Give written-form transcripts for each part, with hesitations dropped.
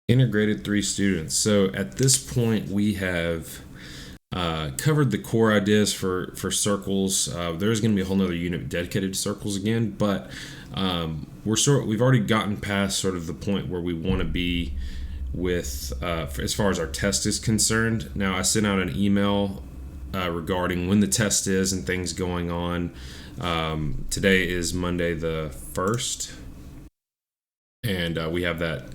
Integrated 3 students. So at this point, we have covered the core ideas for circles. There's going to be a whole nother unit dedicated to circles again, but we've already gotten past sort of the point where we want to be with as far as our test is concerned. Now, I sent out an email regarding when the test is and things going on. Today is Monday the 1st, and we have that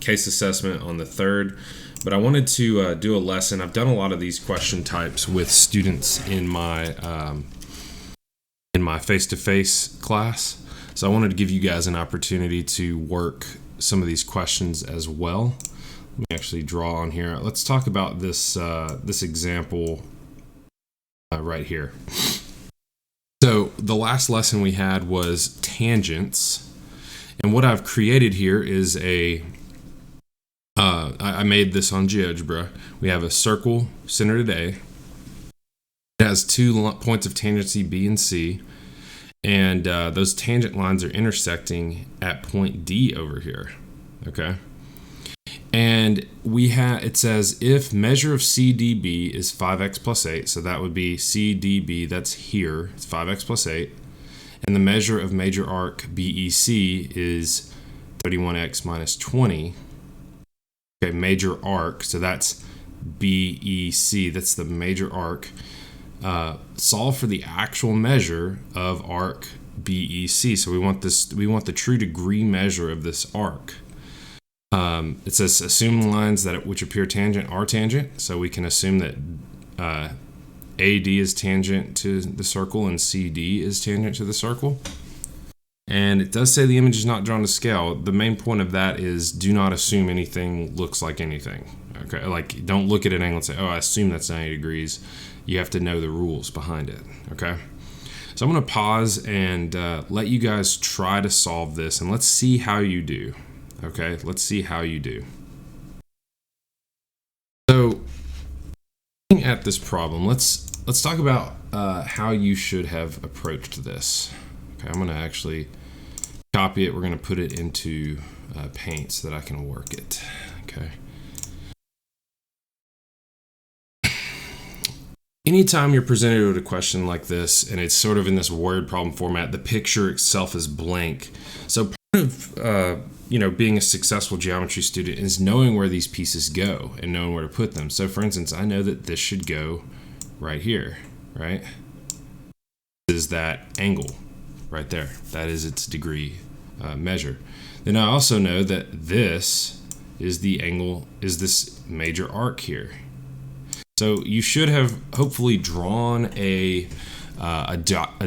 case assessment on the 3rd. But I wanted to do a lesson. I've done a lot of these question types with students in my face-to-face class. So I wanted to give you guys an opportunity to work some of these questions as well. Let me actually draw on here. Let's talk about this example right here. So the last lesson we had was tangents, and what I've created here is I made this on GeoGebra. We have a circle centered at A. It has 2 points of tangency B and C, and those tangent lines are intersecting at point D over here. Okay, and it says if measure of CDB is 5x plus 8, so that would be CDB. That's here. It's 5x plus 8, and the measure of major arc BEC is 31x minus 20. Okay, major arc, so that's BEC, that's the major arc. Solve for the actual measure of arc BEC. So we want the true degree measure of this arc. It says assume lines which appear tangent are tangent, so we can assume that AD is tangent to the circle and CD is tangent to the circle. And it does say the image is not drawn to scale. The main point of that is do not assume anything looks like anything. Okay, like don't look at an angle and say, oh, I assume that's 90 degrees. You have to know the rules behind it. Okay, so I'm going to pause and let you guys try to solve this, and let's see how you do. Okay, let's see how you do. So, looking at this problem, let's talk about how you should have approached this. Okay, I'm going to actually copy it. We're going to put it into Paint so that I can work it. Okay. Anytime you're presented with a question like this, and it's sort of in this word problem format, the picture itself is blank. So part of being a successful geometry student is knowing where these pieces go and knowing where to put them. So for instance, I know that this should go right here, right? This is that angle right there. That is its degree measure. Then I also know that this is the angle, is this major arc here. So you should have hopefully drawn a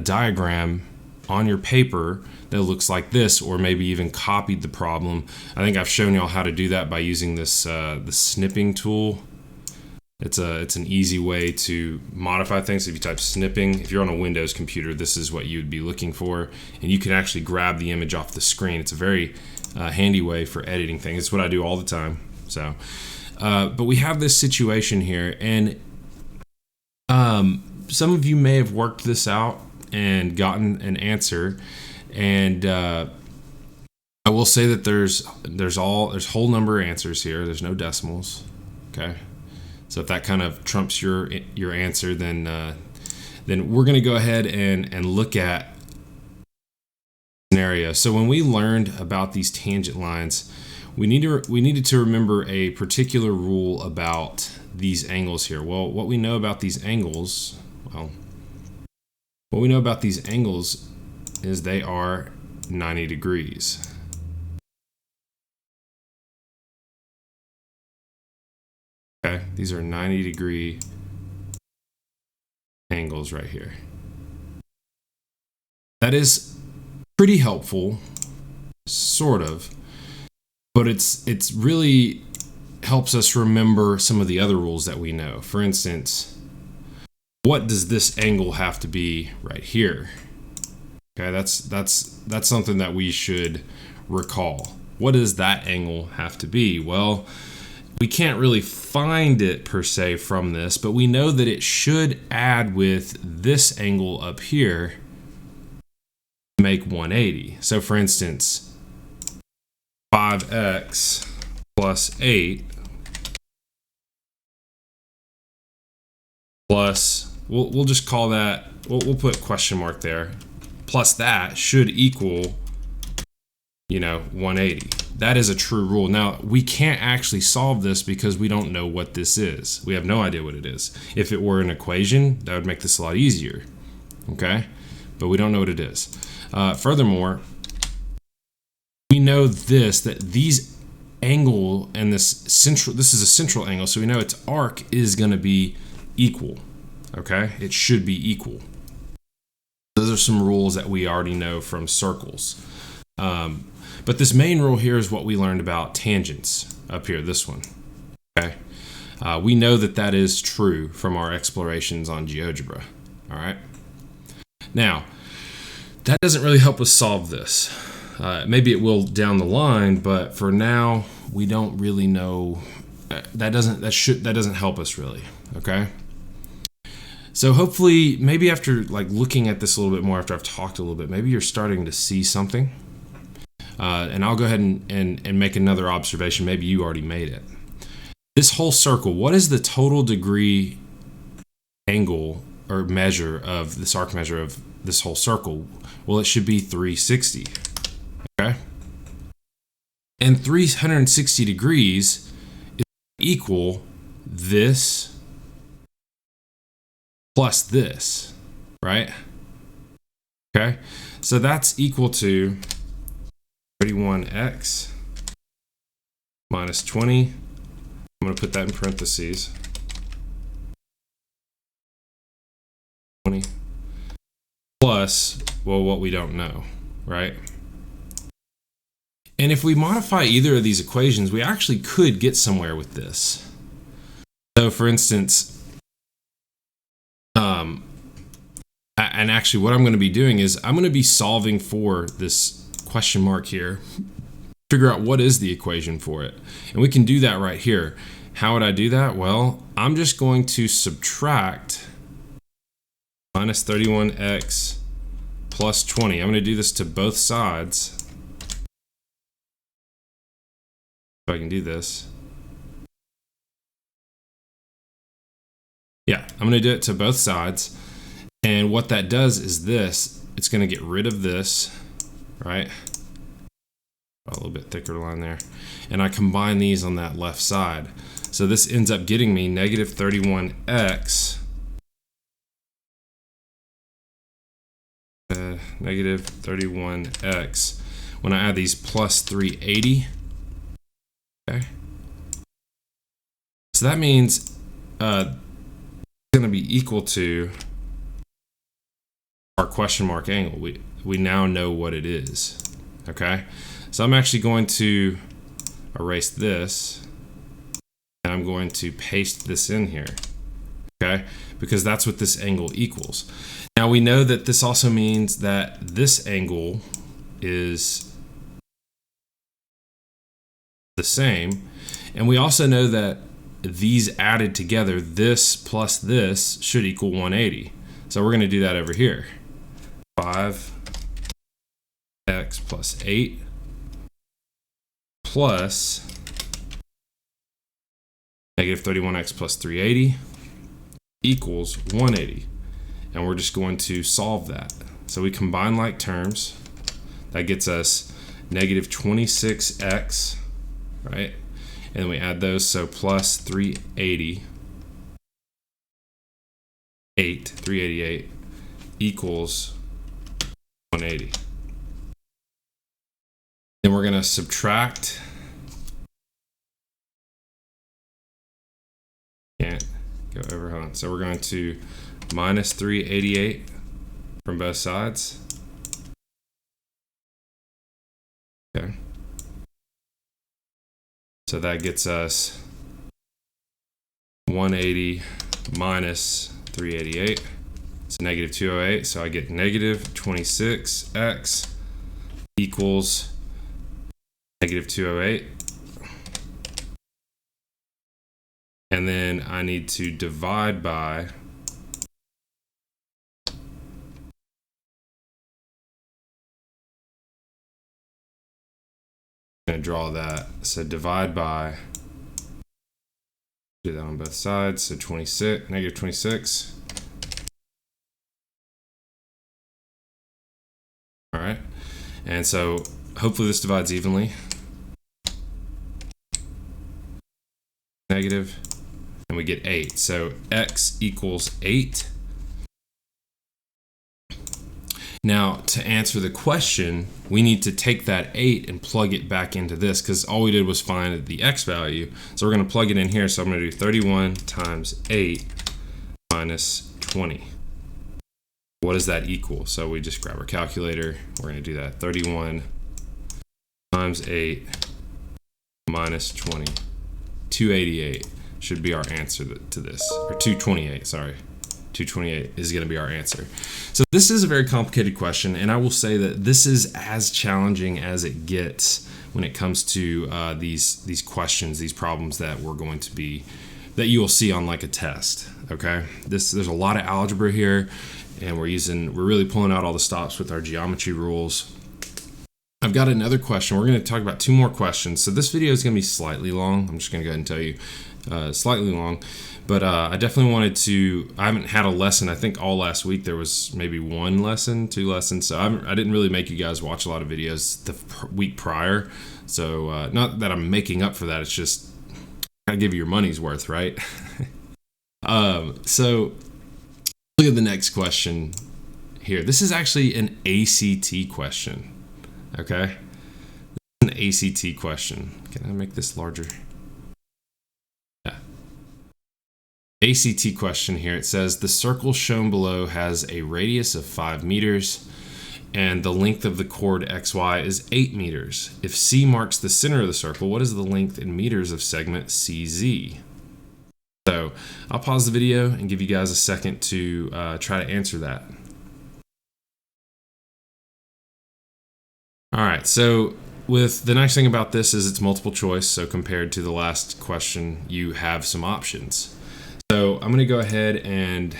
diagram on your paper that looks like this, or maybe even copied the problem. I think I've shown y'all how to do that by using this the snipping tool. It's an easy way to modify things. If you type snipping, if you're on a Windows computer, this is what you'd be looking for, and you can actually grab the image off the screen. It's a very handy way for editing things. It's what I do all the time. So, but we have this situation here, and some of you may have worked this out and gotten an answer, and I will say that there's whole number answers here. There's no decimals. Okay. So if that kind of trumps your answer, then we're going to go ahead and look at scenario. So when we learned about these tangent lines, we needed to remember a particular rule about these angles here. Well, what we know about these angles, is they are 90 degrees. Okay, these are 90-degree angles right here. That is pretty helpful, sort of, but it's really helps us remember some of the other rules that we know. For instance, what does this angle have to be right here? Okay, that's something that we should recall. What does that angle have to be? Well, we can't really find it per se from this, but we know that it should add with this angle up here to make 180. So for instance, 5x plus 8 plus, we'll just call that, we'll put question mark there, plus that should equal, 180. That is a true rule. Now, we can't actually solve this because we don't know what this is. We have no idea what it is. If it were an equation, that would make this a lot easier, okay? But we don't know what it is. Furthermore, we know that these angle and this is a central angle, so we know its arc is going to be equal, okay? It should be equal. Those are some rules that we already know from circles. But this main rule here is what we learned about tangents up here, this one, okay? We know that is true from our explorations on GeoGebra, all right? Now, that doesn't really help us solve this. Maybe it will down the line, but for now, we don't really know. That doesn't help us really, okay? So hopefully, maybe after looking at this a little bit more, after I've talked a little bit, maybe you're starting to see something. And I'll go ahead and make another observation. Maybe you already made it. This whole circle, what is the total degree angle or measure of this arc measure of this whole circle? Well, it should be 360, okay? And 360 degrees is equal this plus this, right? Okay, so that's equal to 31x minus 20. I'm going to put that in parentheses. 20 plus, well, what we don't know, right? And if we modify either of these equations, we actually could get somewhere with this. So for instance, and actually what I'm going to be doing is I'm going to be solving for this question mark here, figure out what is the equation for it. And we can do that right here. How would I do that? Well, I'm just going to subtract minus 31x plus 20. I'm going to do this to both sides. If I can do this. Yeah, I'm going to do it to both sides. And what that does is this. It's going to get rid of this, right? A little bit thicker line there. And I combine these on that left side. So this ends up getting me negative 31x negative 31x when I add these plus 380. Okay. So that means it's going to be equal to our question mark angle. We now know what it is. Okay. So I'm actually going to erase this and I'm going to paste this in here. Okay, because that's what this angle equals. Now we know that this also means that this angle is the same. And we also know that these added together, this plus this, should equal 180. So we're going to do that over here. 5x plus 8 plus negative 31x plus 380 equals 180. And we're just going to solve that. So we combine like terms. That gets us negative 26x, right? And we add those, so plus 388 equals 180. Then we're going to subtract. Can't go over, hold on. So we're going to minus 388 from both sides. Okay. So that gets us 180 minus 388. It's negative 208. So I get negative 26x equals negative 208. And then I need to divide by I'm going to draw that. So divide by, do that on both sides. So 26, negative 26. All right. And so hopefully this divides evenly. Negative, and we get 8. So x equals 8. Now, to answer the question, we need to take that 8 and plug it back into this, because all we did was find the x value. So we're going to plug it in here. So I'm going to do 31 times 8 minus 20. What does that equal? So we just grab our calculator. We're going to do that. 31 times 8 minus 20. 288 should be our answer to this. Or 228, sorry. 228 is going to be our answer. So this is a very complicated question, and I will say that this is as challenging as it gets when it comes to these questions, these problems that we're going to be, that you will see on like a test. Okay, there's a lot of algebra here, and we're really pulling out all the stops with our geometry rules. I've got another question. We're going to talk about 2 more questions. So this video is going to be slightly long. I'm just going to go ahead and tell you, slightly long. But I definitely wanted to, I haven't had a lesson. I think all last week there was maybe 1 lesson, 2 lessons. So I didn't really make you guys watch a lot of videos the week prior. So not that I'm making up for that. It's just, I gotta give you your money's worth, right? So look at the next question here. This is actually an ACT question. Okay, this is an ACT question. Can I make this larger? Yeah. ACT question here. It says the circle shown below has a radius of 5 meters and the length of the chord XY is 8 meters. If C marks the center of the circle, what is the length in meters of segment CZ? So I'll pause the video and give you guys a second to try to answer that. All right, so with the nice thing about this is it's multiple choice, so compared to the last question, you have some options. So I'm gonna go ahead and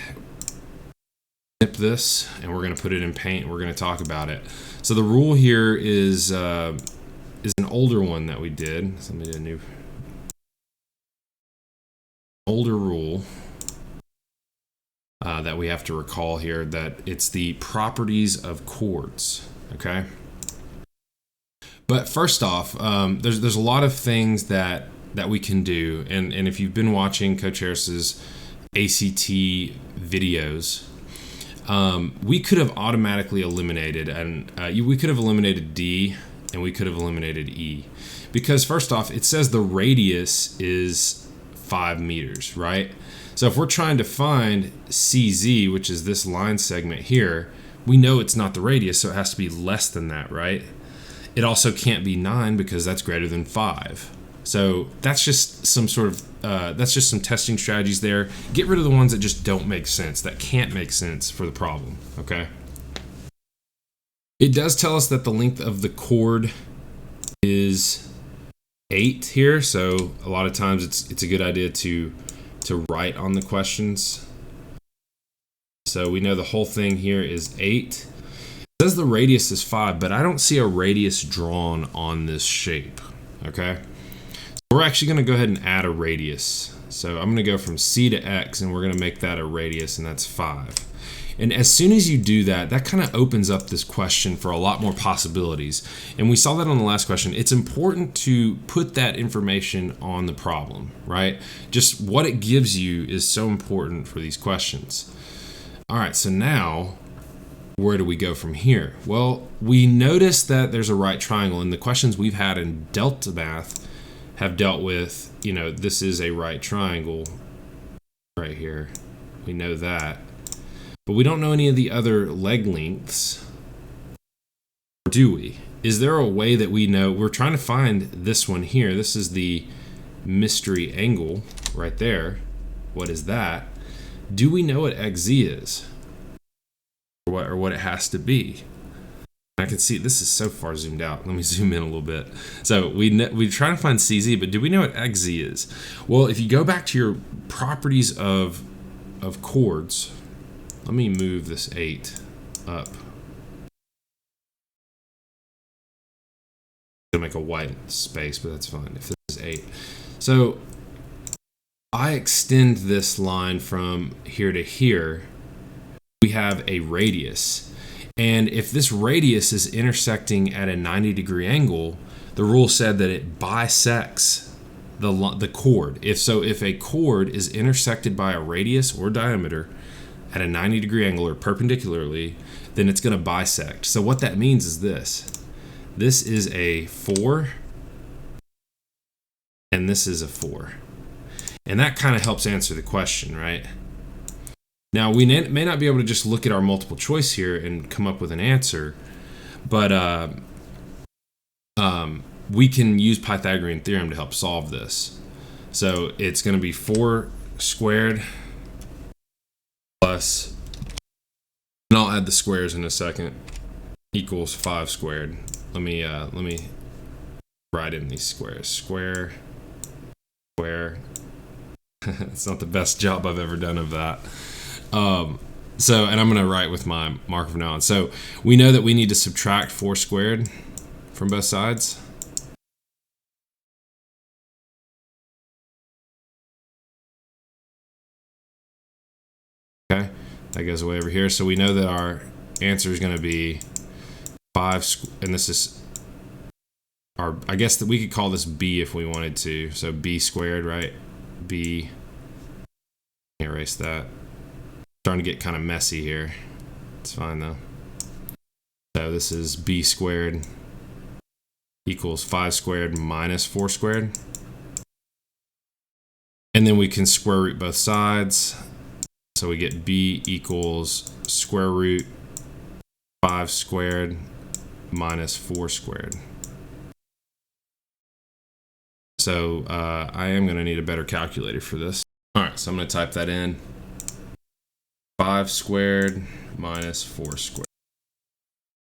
snip this, and we're gonna put it in Paint, and we're gonna talk about it. So the rule here is an older one that we did. So let me do a new older rule that we have to recall here, that it's the properties of chords, okay? But first off, there's a lot of things that we can do, and if you've been watching Coach Harris's ACT videos, we could have automatically eliminated, and we could have eliminated D, and we could have eliminated E, because first off, it says the radius is 5 meters, right? So if we're trying to find CZ, which is this line segment here, we know it's not the radius, so it has to be less than that, right? It also can't be 9 because that's greater than 5. So that's just some sort of, that's just some testing strategies there. Get rid of the ones that just don't make sense, that can't make sense for the problem, okay? It does tell us that the length of the chord is 8 here, so a lot of times it's a good idea to write on the questions. So we know the whole thing here is 8. It says the radius is 5, but I don't see a radius drawn on this shape, okay? So we're actually gonna go ahead and add a radius. So I'm gonna go from C to X, and we're gonna make that a radius, and that's 5. And as soon as you do that, that kind of opens up this question for a lot more possibilities. And we saw that on the last question. It's important to put that information on the problem, right? Just what it gives you is so important for these questions. All right, so now, where do we go from here? Well, we notice that there's a right triangle, and the questions we've had in Delta Math have dealt with, you know, this is a right triangle right here. We know that. But we don't know any of the other leg lengths, or do we? Is there a way that we know? We're trying to find this one here. This is the mystery angle right there. What is that? Do we know what XZ is? Or what it has to be? I can see this is so far zoomed out. Let me zoom in a little bit. So we try to find CZ, but do we know what XZ is? Well, if you go back to your properties of chords, let me move this 8 up. Gonna make a white space, but that's fine. If this is 8. So I extend this line from here to here. We have a radius. And if this radius is intersecting at a 90-degree angle, the rule said that it bisects the chord. If a chord is intersected by a radius or diameter at a 90-degree angle or perpendicularly, then it's going to bisect. So what that means is this. This is a 4, and this is a 4. And that kind of helps answer the question, right? Now, we may not be able to just look at our multiple choice here and come up with an answer, but we can use Pythagorean theorem to help solve this. So it's going to be 4 squared plus, and I'll add the squares in a second, equals 5 squared. Let me write in these squares. Square. It's not the best job I've ever done of that. And I'm going to write with my mark of knowledge. So we know that we need to subtract 4 squared from both sides. Okay, that goes away over here. So we know that our answer is going to be 5, and this is our, I guess that we could call this b if we wanted to. So b squared, right? B. Erase that. Starting to get kind of messy here. It's fine though. So this is b squared equals 5 squared minus 4 squared. And then we can square root both sides. So we get b equals square root 5 squared minus 4 squared. So I am going to need a better calculator for this. All right, so I'm going to type that in. 5 squared minus 4 squared.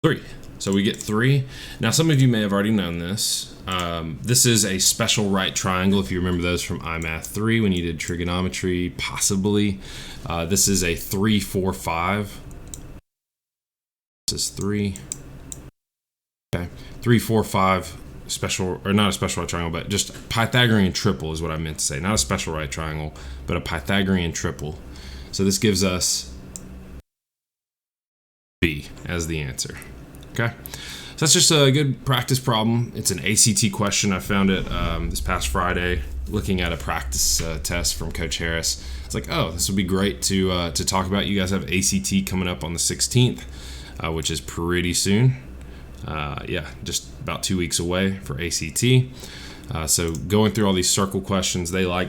3. So we get 3. Now, some of you may have already known this. This is a special right triangle, if you remember those from iMath 3 when you did trigonometry, possibly. This is a 3, 4, 5. This is 3. Okay, 3, 4, 5. Special, or not a special right triangle, but just Pythagorean triple is what I meant to say. Not a special right triangle, but a Pythagorean triple. So this gives us B as the answer. Okay, so that's just a good practice problem. It's an ACT question. I found it this past Friday looking at a practice test from Coach Harris. It's like, oh, this would be great to talk about. You guys have ACT coming up on the 16th, which is pretty soon. Yeah, just about 2 weeks away for ACT. So going through all these circle questions, they like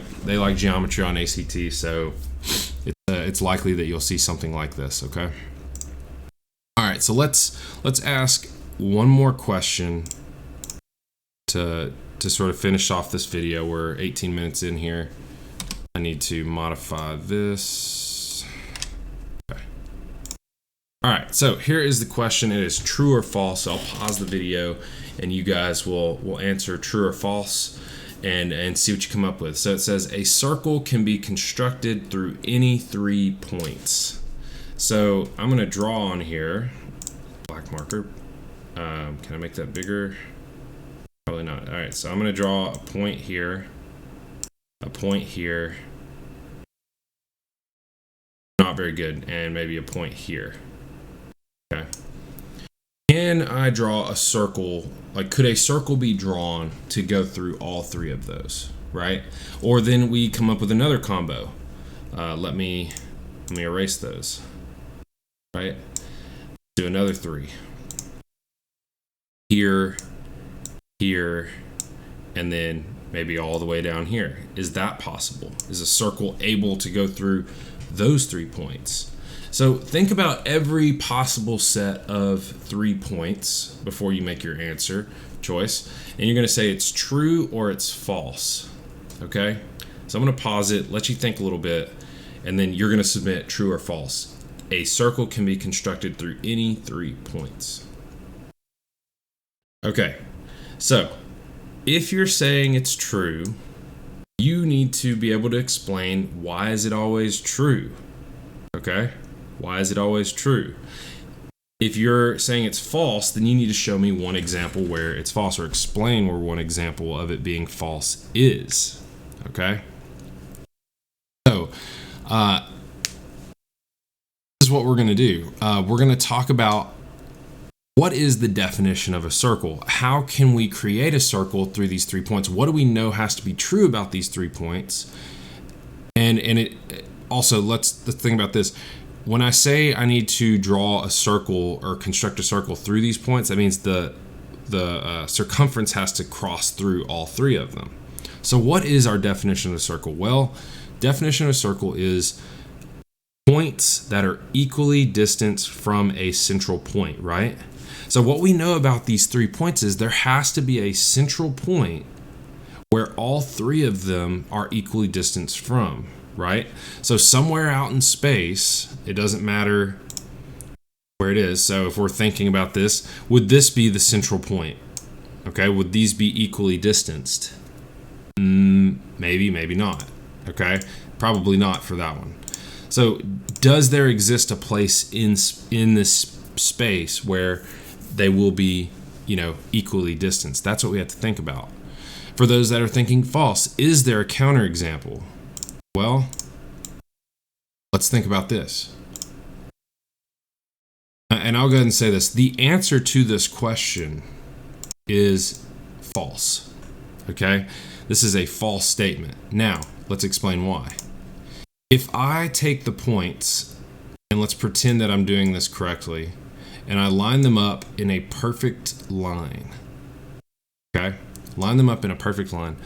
geometry on ACT, so it's likely that you'll see something like this. Okay. All right, so let's ask one more question to sort of finish off this video. We're 18 minutes in here. I need to modify this. Okay. All right, so here is the question. It is true or false. I'll pause the video and you guys will answer true or false and see what you come up with. So it says a circle can be constructed through any 3 points. So I'm gonna draw on here, black marker. Can I make that bigger? Probably not. All right, so I'm gonna draw a point here, a point here, not very good, and maybe a point here. Okay. Can I draw a circle? Like, could a circle be drawn to go through all 3 of those, right? Or then we come up with another combo. Let me erase those, right? Do another 3. Here, here, and then maybe all the way down here. Is that possible? Is a circle able to go through those 3 points? So think about every possible set of 3 points before you make your answer choice. And you're gonna say it's true or it's false, okay? So I'm gonna pause it, let you think a little bit, and then you're gonna submit true or false. A circle can be constructed through any 3 points. Okay, so if you're saying it's true, you need to be able to explain why is it always true, okay? Why is it always true? If you're saying it's false, then you need to show me one example where it's false, or explain where one example of it being false is. Okay? So, this is what we're going to do. We're going to talk about what is the definition of a circle? How can we create a circle through these 3 points? What do we know has to be true about these 3 points? And it also, let's think about this. When I say I need to draw a circle or construct a circle through these points, that means the circumference has to cross through all 3 of them. So what is our definition of a circle? Well, definition of a circle is points that are equally distanced from a central point, right? So what we know about these 3 points is there has to be a central point where all 3 of them are equally distanced from, right? So somewhere out in space, it doesn't matter where it is. So if we're thinking about this, would this be the central point? Okay, would these be equally distanced? Maybe, maybe not. Okay, probably not for that one. So does there exist a place in this space where they will be, equally distanced? That's what we have to think about. For those that are thinking false, is there a counterexample? Well, let's think about this. And I'll go ahead and say this. The answer to this question is false. Okay? This is a false statement. Now, let's explain why. If I take the points, and let's pretend that I'm doing this correctly, and I line them up in a perfect line. Okay? Line them up in a perfect line.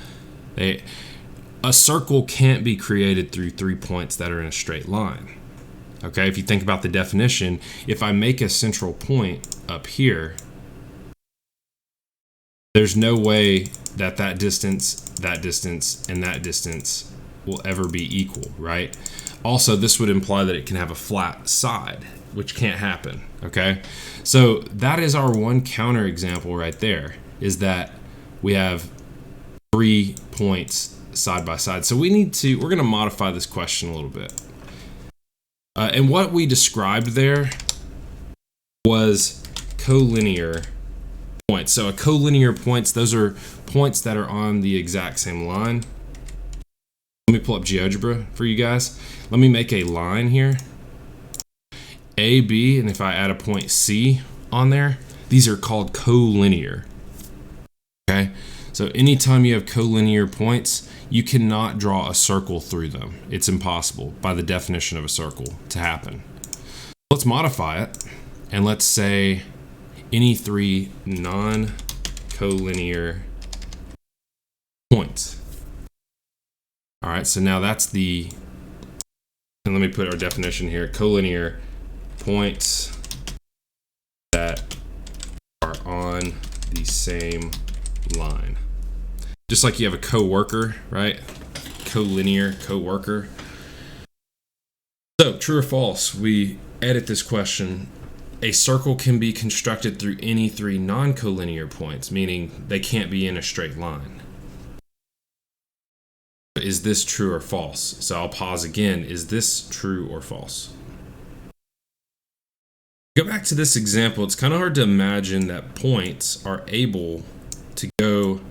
A circle can't be created through 3 points that are in a straight line. Okay? If you think about the definition, if I make a central point up here, there's no way that distance, and that distance will ever be equal, right? Also, this would imply that it can have a flat side, which can't happen, okay? So that is our one counterexample right there, is that we have 3 points side by side. So we're going to modify this question a little bit. And what we described there was collinear points. So a collinear points, those are points that are on the exact same line. Let me pull up GeoGebra for you guys. Let me make a line here. A, B, and if I add a point C on there, these are called collinear. Okay? So anytime you have collinear points, you cannot draw a circle through them. It's impossible by the definition of a circle to happen. Let's modify it, and let's say any 3 non-collinear points. All right, so now that's and let me put our definition here, collinear points that are on the same line. Just like you have a coworker, right? Collinear coworker. So, true or false, we edit this question. A circle can be constructed through any 3 non-collinear points, meaning they can't be in a straight line. Is this true or false? So I'll pause again. Is this true or false? Go back to this example. It's kind of hard to imagine that points are able to go,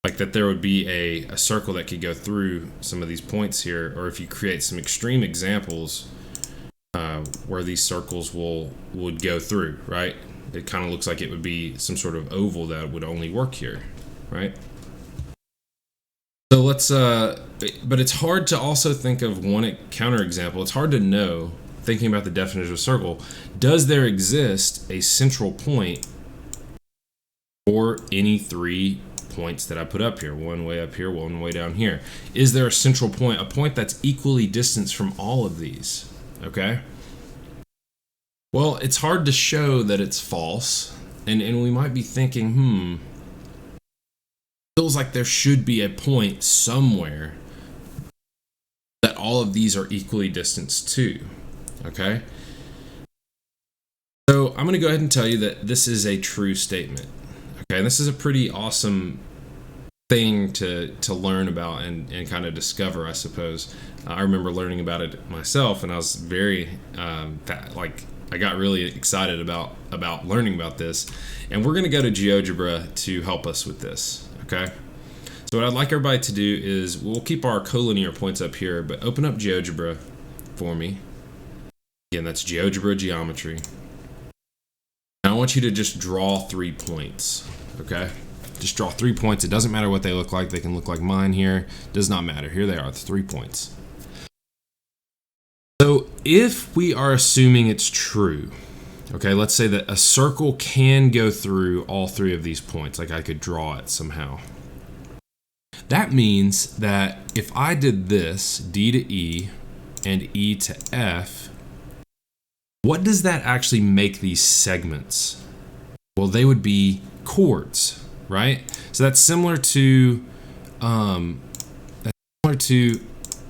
like that there would be a circle that could go through some of these points here, or if you create some extreme examples where these circles would go through, right? It kind of looks like it would be some sort of oval that would only work here, right? So let's, but it's hard to also think of one counterexample. It's hard to know, thinking about the definition of a circle, does there exist a central point for any 3 points that I put up here? One way up here, one way down here. Is there a central point, a point that's equally distanced from all of these? Okay? Well, it's hard to show that it's false, and we might be thinking, feels like there should be a point somewhere that all of these are equally distanced to, okay? So I'm going to go ahead and tell you that this is a true statement, okay? And this is a pretty awesome thing to learn about and kind of discover, I suppose. I remember learning about it myself, and I was very, I I got really excited about learning about this, and we're going to go to GeoGebra to help us with this. Okay. So what I'd like everybody to do is we'll keep our collinear points up here, but open up GeoGebra for me. Again, that's GeoGebra geometry. Now I want you to just draw 3 points. Okay. Just draw 3 points. It doesn't matter what they look like. They can look like mine here. Does not matter. Here they are, the 3 points. So if we are assuming it's true, okay, let's say that a circle can go through all 3 of these points, like I could draw it somehow. That means that if I did this, D to E and E to F, what does that actually make these segments? Well, they would be chords, right? So that's similar to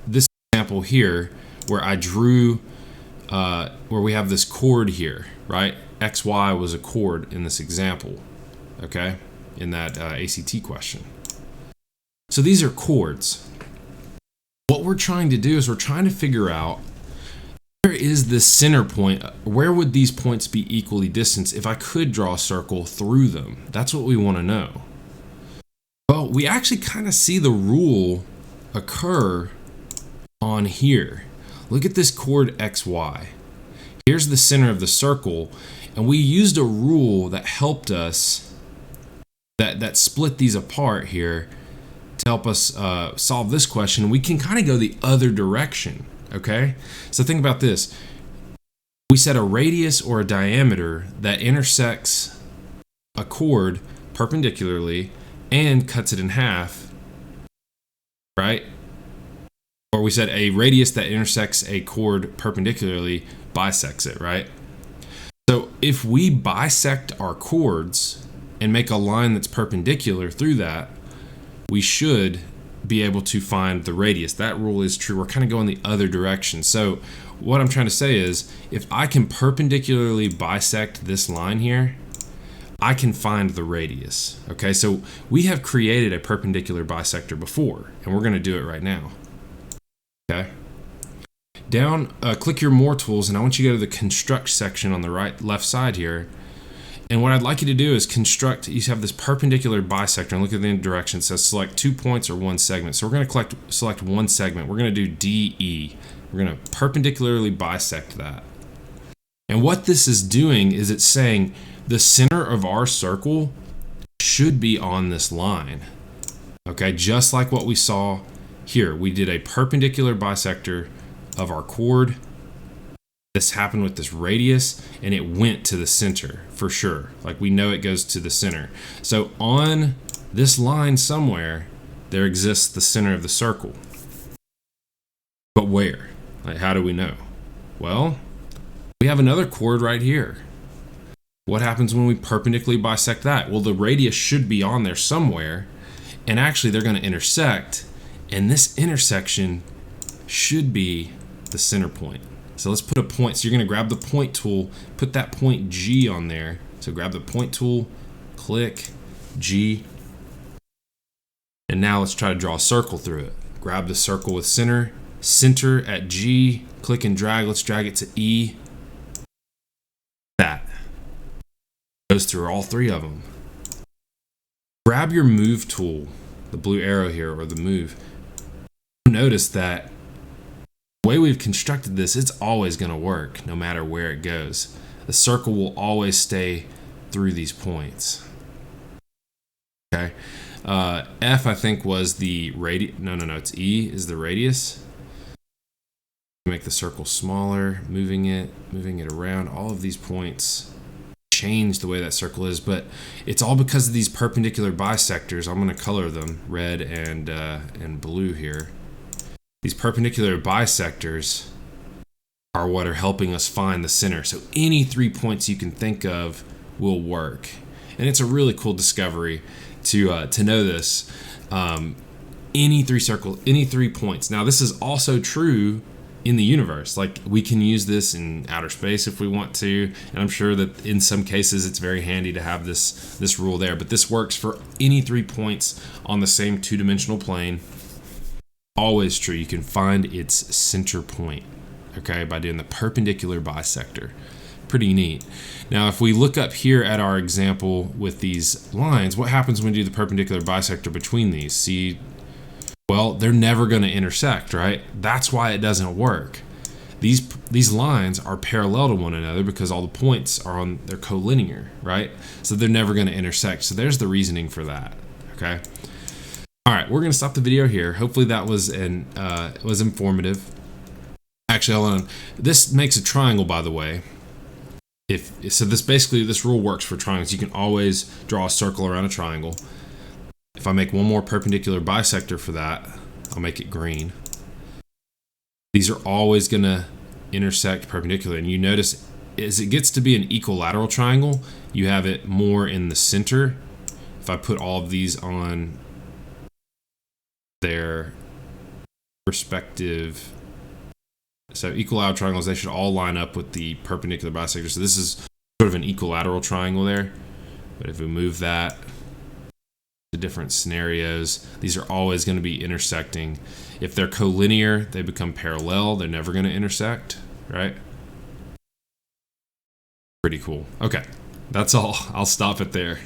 this example here, where I drew, where we have this chord here, right? XY was a chord in this example, okay, in that ACT question. So these are chords. What we're trying to do is we're trying to figure out where is the center point, where would these points be equally distanced if I could draw a circle through them? That's what we want to know. Well, we actually kind of see the rule occur on here. Look at this chord XY. Here's the center of the circle, and we used a rule that helped us, that split these apart here to help us solve this question. We can kind of go the other direction, okay? So think about this. We set a radius or a diameter that intersects a chord perpendicularly and cuts it in half, right? Or we said a radius that intersects a chord perpendicularly bisects it, right? So if we bisect our chords and make a line that's perpendicular through that, we should be able to find the radius. That rule is true. We're kind of going the other direction. So what I'm trying to say is, if I can perpendicularly bisect this line here, I can find the radius. Okay, so we have created a perpendicular bisector before, and we're going to do it right now. Okay. Down, click your More tools, and I want you to go to the Construct section on the left side here. And what I'd like you to do is construct, you have this perpendicular bisector, and look at the direction. It says select 2 points or 1 segment. So we're going to select 1 segment. We're going to do DE. We're going to perpendicularly bisect that. And what this is doing is it's saying the center of our circle should be on this line. Okay, just like what we saw here. We did a perpendicular bisector of our chord. This happened with this radius, and it went to the center for sure. Like, we know it goes to the center. So on this line somewhere, there exists the center of the circle. But where? Like, how do we know? Well, we have another chord right here. What happens when we perpendicularly bisect that? Well, the radius should be on there somewhere, and actually they're going to intersect, and this intersection should be the center point. So let's put a point. So you're going to grab the point tool, put that point G on there. So grab the point tool, click G, and now let's try to draw a circle through it. Grab the circle with center at G, click and drag. Let's drag it to E. That goes through all 3 of them. Grab your move tool, the blue arrow here, or the move. Notice that the way we've constructed this, it's always going to work no matter where it goes. The circle will always stay through these points. Okay. F, I think, was the radius. No, it's E is the radius. Make the circle smaller, moving it around. All of these points change the way that circle is, but it's all because of these perpendicular bisectors. I'm going to color them red and blue here. These perpendicular bisectors are what are helping us find the center. So any 3 points you can think of will work. And it's a really cool discovery to know this. Any 3 points. Now, this is also true in the universe. Like, we can use this in outer space if we want to, and I'm sure that in some cases it's very handy to have this rule there. But this works for any 3 points on the same 2-dimensional plane. Always true. You can find its center point, okay, by doing the perpendicular bisector. pretty neat. Now, if we look up here at our example with these lines, what happens when you do the perpendicular bisector between these? See, well, they're never going to intersect, right? That's why it doesn't work. These lines are parallel to one another because all the points are they're collinear, right? So they're never going to intersect. So there's the reasoning for that, okay? All right, we're going to stop the video here. Hopefully that was was informative. Actually, hold on. This makes a triangle, by the way. This rule works for triangles. You can always draw a circle around a triangle. If I make one more perpendicular bisector for that, I'll make it green. These are always going to intersect perpendicular. And you notice as it gets to be an equilateral triangle, you have it more in the center. If I put all of these on their respective, so equilateral triangles, they should all line up with the perpendicular bisector. So this is sort of an equilateral triangle there. But if we move that to different scenarios, these are always going to be intersecting. If they're collinear, they become parallel. They're never going to intersect, right? Pretty cool. Okay, that's all. I'll stop it there.